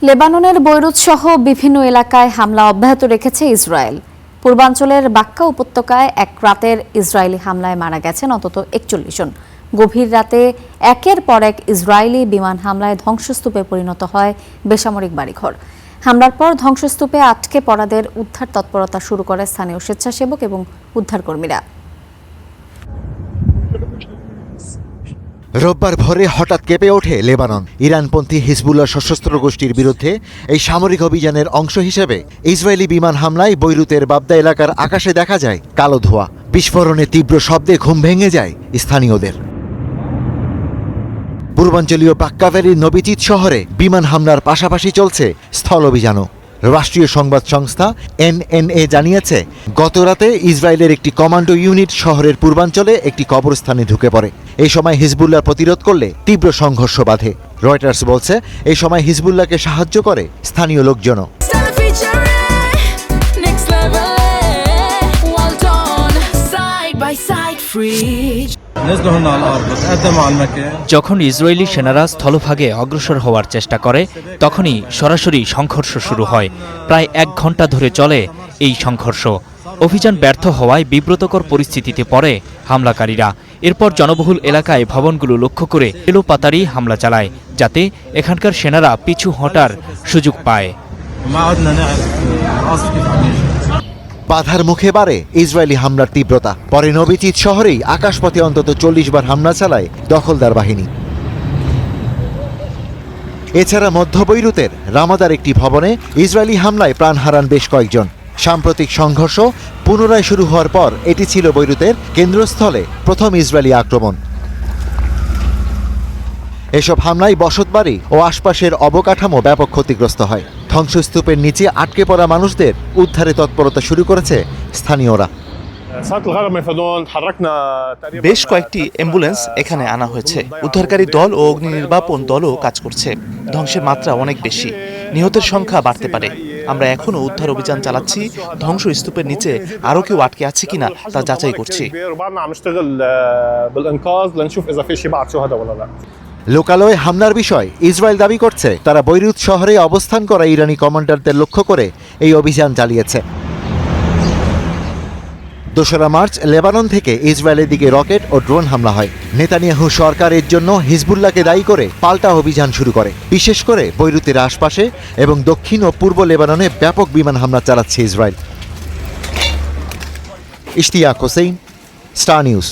লেবাননের বৈরুত সহ বিভিন্ন এলাকায় হামলা অব্যাহত রেখেছে ইসরায়েল। পূর্বাঞ্চলের বাক্কা উপত্যকায় এক রাতের ইসরায়েলি হামলায় মারা গেছেন অন্তত ৪১ জন। গভীর রাতে একের পর এক ইসরায়েলি বিমান হামলায় ধ্বংসস্তূপে পরিণত হয় বেসামরিক বাড়িঘর। হামলার পর ধ্বংসস্তূপে আটকে পড়াদের উদ্ধার তৎপরতা শুরু করে স্থানীয় স্বেচ্ছাসেবক এবং উদ্ধারকর্মীরা। রোববার ভোরে হঠাৎ কেঁপে ওঠে লেবানন। ইরানপন্থী হিজবুল্লাহ সশস্ত্র গোষ্ঠীর বিরুদ্ধে এই সামরিক অভিযানের অংশ হিসেবে ইসরায়েলি বিমান হামলায় বৈরুতের বাবদা এলাকার আকাশে দেখা যায় কালো ধোঁয়া। বিস্ফোরণে তীব্র শব্দে ঘুম ভেঙে যায় স্থানীয়দের। পূর্বাঞ্চলীয় বাক্কা ভ্যালির নবিচিত শহরে বিমান হামলার পাশাপাশি চলছে স্থল অভিযানও। রাষ্ট্রীয় সংবাদ সংস্থা এনএনএ জানিয়েছে, গতরাতে ইসরায়েলের একটি কমান্ডো ইউনিট শহরের পূর্বাঞ্চলে একটি কবরস্থানে ঢুকে পড়ে। এই সময় হিজবুল্লাহ প্রতিরোধ করলে তীব্র সংঘর্ষ বাধে। রয়টার্স বলছে, এই সময় হিজবুল্লাহকে সাহায্য করে স্থানীয় লোকজনও। যখন ইসরায়েলি সেনারা স্থলভাগে অগ্রসর হওয়ার চেষ্টা করে, তখনই সরাসরি সংঘর্ষ শুরু হয়। প্রায় ১ ঘন্টা ধরে চলে এই সংঘর্ষ। অভিযান ব্যর্থ হওয়ায় বিব্রতকর পরিস্থিতিতে পড়ে হামলাকারীরা। এরপর জনবহুল এলাকায় ভবনগুলো লক্ষ্য করে এলোপাতাড়ি হামলা চালায়, যাতে এখানকার সেনারা পিছু হটার সুযোগ পায়। বাধার মুখে বাড়ে ইসরায়েলি হামলার তীব্রতা। পরে নবিচিত শহরেই আকাশপথে অন্তত ৪০ বার হামলা চালায় দখলদার বাহিনী। এছাড়া মধ্য বৈরুতের রামাদার একটি ভবনে ইসরায়েলি হামলায় প্রাণ হারান বেশ কয়েকজন। সাম্প্রতিক সংঘর্ষ পুনরায় শুরু হওয়ার পর এটি ছিল বৈরুতের কেন্দ্রস্থলে প্রথম ইসরায়েলি আক্রমণ। এসব হামলায় বসতবাড়ি ও আশপাশের অবকাঠামো ব্যাপক ক্ষতিগ্রস্ত হয়। ধ্বংসস্তূপের নিচে আটকে পড়া মানুষদের উদ্ধারে তৎপরতা শুরু করেছে স্থানীয়রা। বেশ কয়েকটি অ্যাম্বুলেন্স এখানে আনা হয়েছে। উদ্ধারকারী দল ও অগ্নি নির্বাপন দলও কাজ করছে। ধ্বংসের মাত্রা অনেক বেশি, নিহতের সংখ্যা বাড়তে পারে। আমরা এখনও উদ্ধার অভিযান চালাচ্ছি। ধ্বংসস্তূপের নিচে আরও কেউ আটকে আছে কিনা তা যাচাই করছি। লোকালয়ে হামলার বিষয় ইসরায়েল দাবি করছে, তারা বৈরুত শহরে অবস্থান করা ইরানি কমান্ডারদের লক্ষ্য করে এই অভিযান চালিয়েছে। ২রা মার্চ লেবানন থেকে ইসরায়েলের দিকে রকেট ও ড্রোন হামলা হয়। নেতানিয়াহু সরকারের জন্য হিজবুল্লাহকে দায়ী করে পাল্টা অভিযান শুরু করে। বিশেষ করে বৈরুতের আশপাশে এবং দক্ষিণ ও পূর্ব লেবাননে ব্যাপক বিমান হামলা চালাচ্ছে Israel. Ishtiaq Hossain, star news.